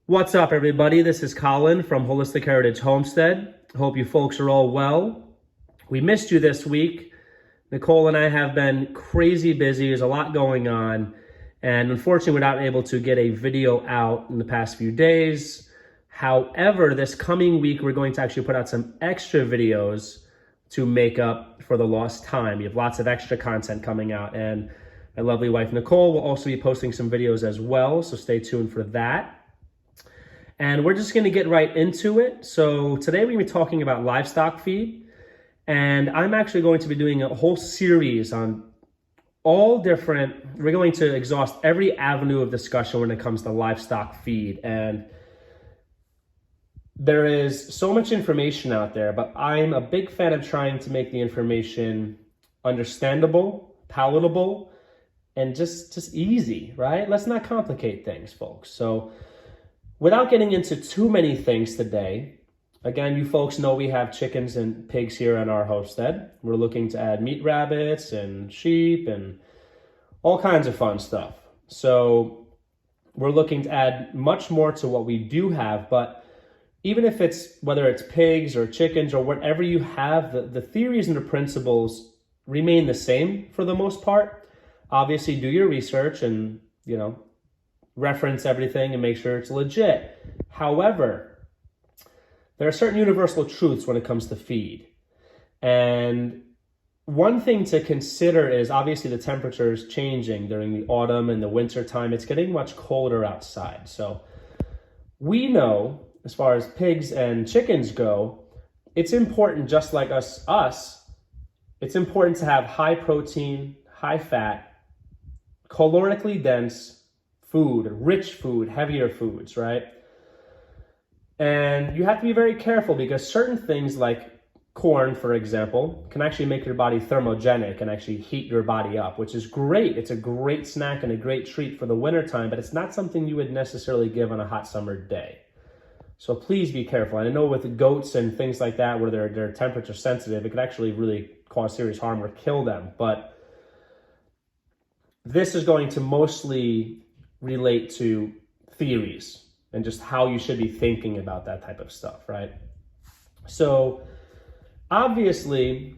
What's up, everybody? This is Colin from Holistic Heritage Homestead. Hope you folks are all well. We missed you this week. Nicole and I have been crazy busy. There's a lot going on. And unfortunately, we're not able to get a video out in the past few days. However, this coming week, we're going to actually put out some extra videos to make up for the lost time. We have lots of extra content coming out. And my lovely wife, Nicole, will also be posting some videos as well. So stay tuned for that. And we're just going to get right into it. So today we're going to be talking about livestock feed. And I'm actually going to be doing a whole series on all different, we're going to exhaust every avenue of discussion when it comes to livestock feed. And there is so much information out there, but I'm a big fan of trying to make the information understandable, palatable, and just easy, right? Let's not complicate things, folks. So without getting into too many things today, again, you folks know we have chickens and pigs here on our homestead. We're looking to add meat rabbits and sheep and all kinds of fun stuff. So we're looking to add much more to what we do have, but even if it's, whether it's pigs or chickens or whatever you have, the theories and the principles remain the same for the most part. Obviously, do your research and, reference everything and make sure it's legit. However, there are certain universal truths when it comes to feed. And one thing to consider is obviously the temperature is changing during the autumn and the winter time. It's getting much colder outside. So we know, as far as pigs and chickens go, it's important, just like us, it's important to have high protein, high fat, calorically dense food, rich food, heavier foods, right? And you have to be very careful because certain things like corn, for example, can actually make your body thermogenic and actually heat your body up, which is great. It's a great snack and a great treat for the wintertime, but it's not something you would necessarily give on a hot summer day. So please be careful. And I know with goats and things like that, where they're temperature sensitive, it could actually really cause serious harm or kill them. But this is going to mostly relate to theories and just how you should be thinking about that type of stuff, right? So obviously,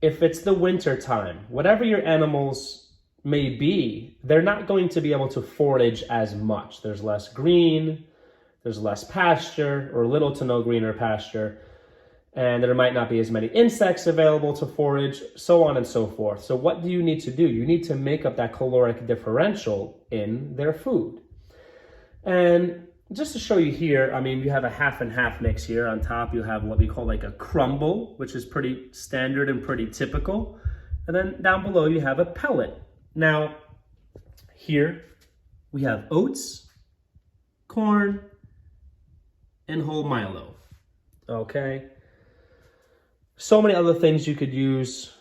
if it's the winter time, whatever your animals may be, they're not going to be able to forage as much. There's less green, there's less pasture, or little to no green or pasture, and there might not be as many insects available to forage, so on and so forth. So what do you need to do? You need to make up that caloric differential in their food. And just to show you here, you have a half and half mix here. On top, you have what we call like a crumble, which is pretty standard and pretty typical. And then down below, you have a pellet. Now, here we have oats, corn, and whole milo, okay? So many other things you could use.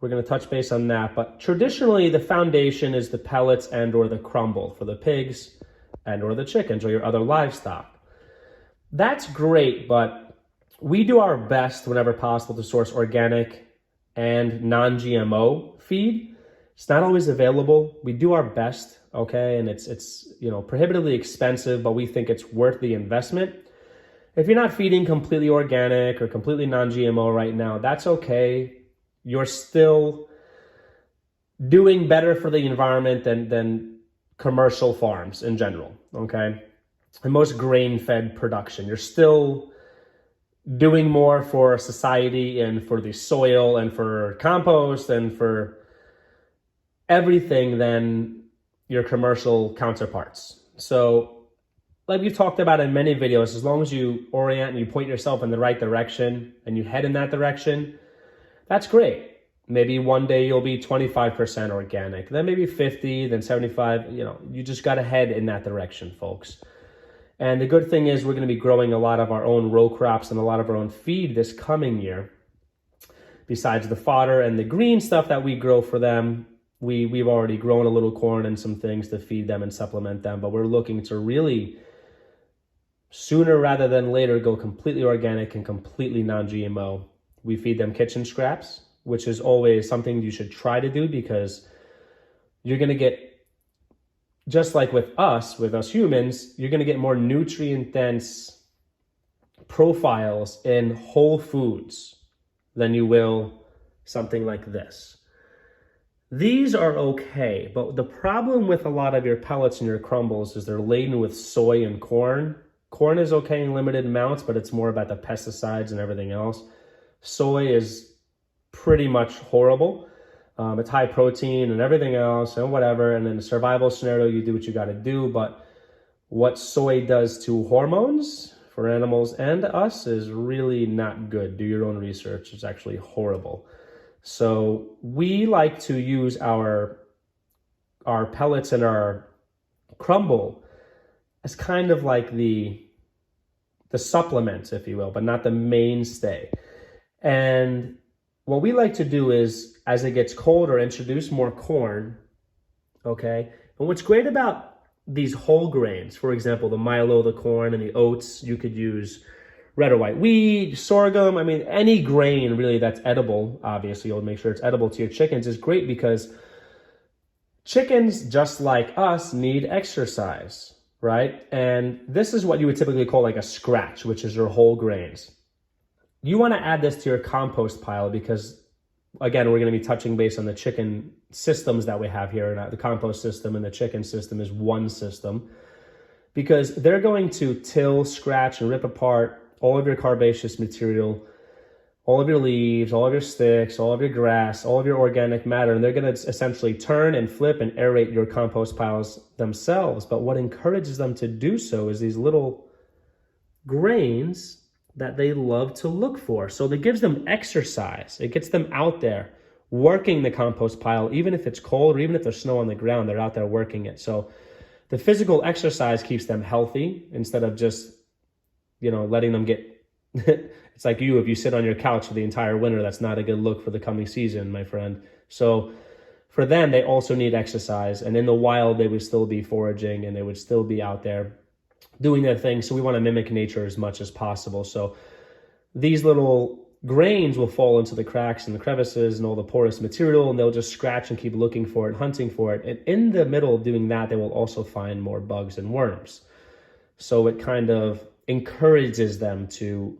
We're gonna touch base on that, but traditionally the foundation is the pellets and or the crumble for the pigs and or the chickens or your other livestock. That's great, but we do our best whenever possible to source organic and non-GMO feed. It's not always available. We do our best, okay? And it's prohibitively expensive, but we think it's worth the investment. If you're not feeding completely organic or completely non-GMO right now, that's okay. You're still doing better for the environment than commercial farms in general, okay? And most grain-fed production. You're still doing more for society and for the soil and for compost and for everything than your commercial counterparts. So, like we've talked about in many videos, as long as you orient and you point yourself in the right direction and you head in that direction, that's great. Maybe one day you'll be 25% organic, then maybe 50, then 75, you just got to head in that direction, folks. And the good thing is we're going to be growing a lot of our own row crops and a lot of our own feed this coming year. Besides the fodder and the green stuff that we grow for them, we've already grown a little corn and some things to feed them and supplement them, but we're looking to really sooner rather than later go completely organic and completely non-GMO. We feed them kitchen scraps, which is always something you should try to do because you're going to get just like with us humans, you're going to get more nutrient dense profiles in whole foods than you will something like this. These are okay, but the problem with a lot of your pellets and your crumbles is they're laden with soy and corn. Corn is okay in limited amounts, but it's more about the pesticides and everything else. Soy is pretty much horrible. It's high protein and everything else and whatever. And in a survival scenario, you do what you got to do. But what soy does to hormones for animals and us is really not good. Do your own research. It's actually horrible. So we like to use our pellets and our crumble as kind of like the supplement, if you will, but not the mainstay. And what we like to do is, as it gets colder, introduce more corn, okay? And what's great about these whole grains, for example, the milo, the corn, and the oats, you could use red or white wheat, sorghum. I mean, any grain really that's edible, obviously, you'll make sure it's edible to your chickens, is great because chickens, just like us, need exercise, right? And this is what you would typically call like a scratch, which is your whole grains. You want to add this to your compost pile because, again, we're going to be touching base on the chicken systems that we have here. And the compost system and the chicken system is one system because they're going to till, scratch, and rip apart all of your carbaceous material, all of your leaves, all of your sticks, all of your grass, all of your organic matter, and they're going to essentially turn and flip and aerate your compost piles themselves. But what encourages them to do so is these little grains that they love to look for. So that gives them exercise. It gets them out there working the compost pile, even if it's cold or even if there's snow on the ground, they're out there working it. So the physical exercise keeps them healthy instead of just, letting them get, it's like if you sit on your couch for the entire winter, that's not a good look for the coming season, my friend. So for them, they also need exercise. And in the wild, they would still be foraging and they would still be out there doing their thing. So we want to mimic nature as much as possible. So these little grains will fall into the cracks and the crevices and all the porous material, and they'll just scratch and keep looking for it, hunting for it. And in the middle of doing that, they will also find more bugs and worms. So it kind of encourages them to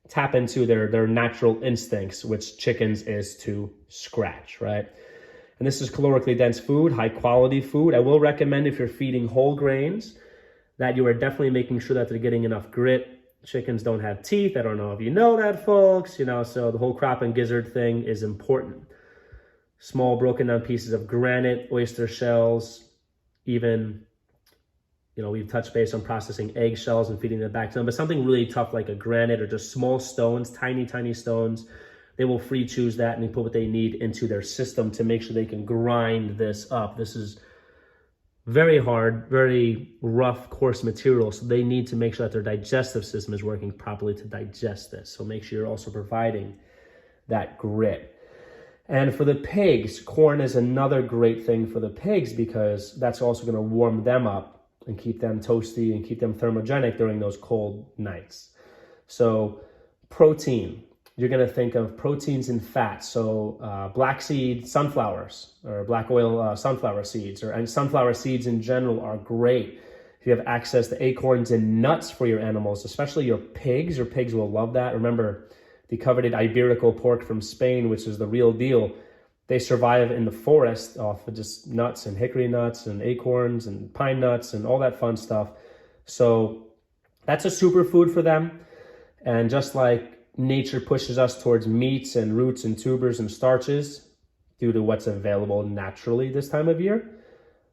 tap into their natural instincts, which chickens is to scratch, right? And this is calorically dense food, high quality food. I will recommend if you're feeding whole grains that you are definitely making sure that they're getting enough grit. Chickens don't have teeth. I don't know if you know that, folks, so the whole crop and gizzard thing is important. Small broken down pieces of granite, oyster shells, even, we've touched base on processing eggshells and feeding them back to them, but something really tough like a granite or just small stones, tiny, tiny stones, they will free choose that and they put what they need into their system to make sure they can grind this up. This is very hard, very rough, coarse material. So they need to make sure that their digestive system is working properly to digest this. So make sure you're also providing that grit. And for the pigs, corn is another great thing for the pigs because that's also going to warm them up and keep them toasty and keep them thermogenic during those cold nights. So protein, you're going to think of proteins and fats. So black seed sunflowers or black oil sunflower seeds and sunflower seeds in general are great. If you have access to acorns and nuts for your animals, especially your pigs will love that. Remember the coveted Iberico pork from Spain, which is the real deal. They survive in the forest off of just nuts and hickory nuts and acorns and pine nuts and all that fun stuff. So that's a superfood for them. And just like nature pushes us towards meats and roots and tubers and starches due to what's available naturally this time of year,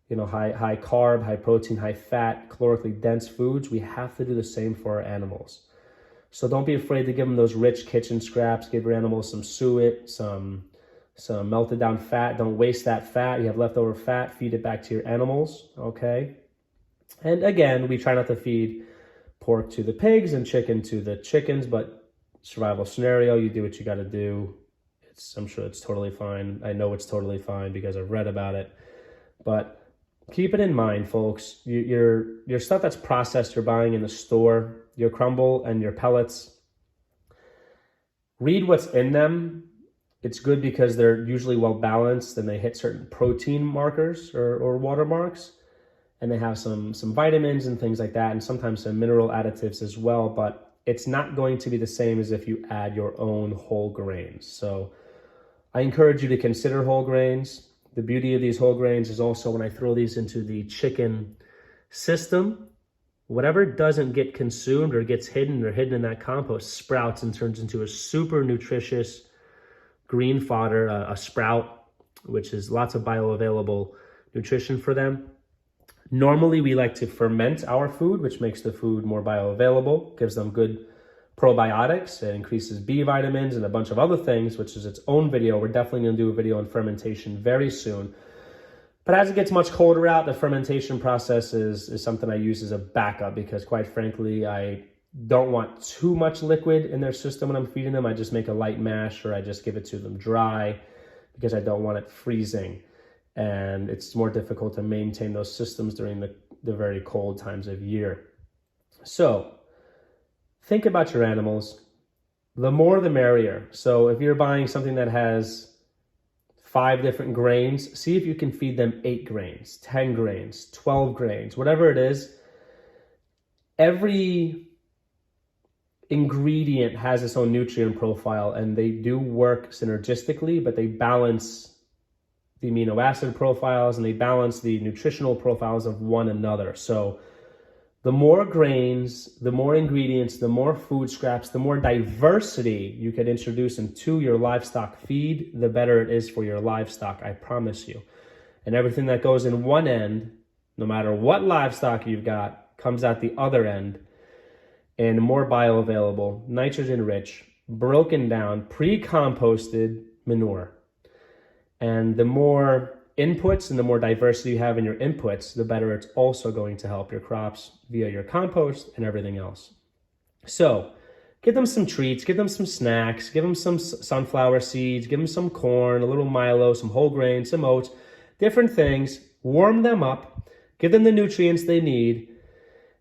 high carb, high protein, high fat, calorically dense foods, we have to do the same for our animals. So don't be afraid to give them those rich kitchen scraps. Give your animals some suet, some melted down fat. Don't waste that fat. You have leftover fat, feed it back to your animals, okay? And again, we try not to feed pork to the pigs and chicken to the chickens, but survival scenario, you do what you got to do. I'm sure it's totally fine. I know it's totally fine because I've read about it. But keep it in mind, folks. Your stuff that's processed, you're buying in the store, your crumble and your pellets, read what's in them. It's good because they're usually well balanced and they hit certain protein markers or watermarks. and they have some vitamins and things like that, and sometimes some mineral additives as well, but it's not going to be the same as if you add your own whole grains. So I encourage you to consider whole grains. The beauty of these whole grains is also when I throw these into the chicken system, whatever doesn't get consumed or gets hidden in that compost sprouts and turns into a super nutritious green fodder, a sprout, which is lots of bioavailable nutrition for them. Normally, we like to ferment our food, which makes the food more bioavailable, gives them good probiotics, it increases B vitamins and a bunch of other things, which is its own video. We're definitely going to do a video on fermentation very soon. But as it gets much colder out, the fermentation process is something I use as a backup because, quite frankly, I don't want too much liquid in their system when I'm feeding them. I just make a light mash or I just give it to them dry because I don't want it freezing. And it's more difficult to maintain those systems during the very cold times of year. So think about your animals. The more the merrier. So if you're buying something that has 5 different grains, see if you can feed them 8 grains, 10 grains, 12 grains, whatever it is. Every ingredient has its own nutrient profile and they do work synergistically, but they balance the amino acid profiles and they balance the nutritional profiles of one another. So the more grains, the more ingredients, the more food scraps, the more diversity you can introduce into your livestock feed, the better it is for your livestock, I promise you. And everything that goes in one end, no matter what livestock you've got, comes out the other end in more bioavailable, nitrogen-rich, broken down, pre-composted manure. And the more inputs and the more diversity you have in your inputs, the better it's also going to help your crops via your compost and everything else. So give them some treats, give them some snacks, give them some sunflower seeds, give them some corn, a little Milo, some whole grains, some oats, different things. Warm them up, give them the nutrients they need,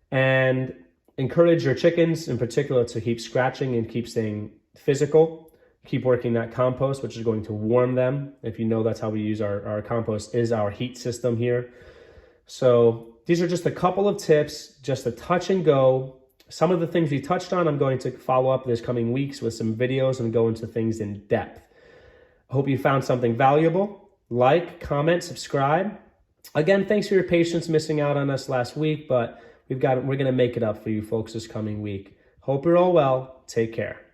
and encourage your chickens in particular to keep scratching and keep staying physical. Keep working that compost, which is going to warm them. If you know, that's how we use our compost, is our heat system here. So these are just a couple of tips, just a touch and go. Some of the things we touched on, I'm going to follow up this coming weeks with some videos and go into things in depth. I hope you found something valuable. Like, comment, subscribe. Again, thanks for your patience missing out on us last week, but we're going to make it up for you folks this coming week. Hope you're all well. Take care.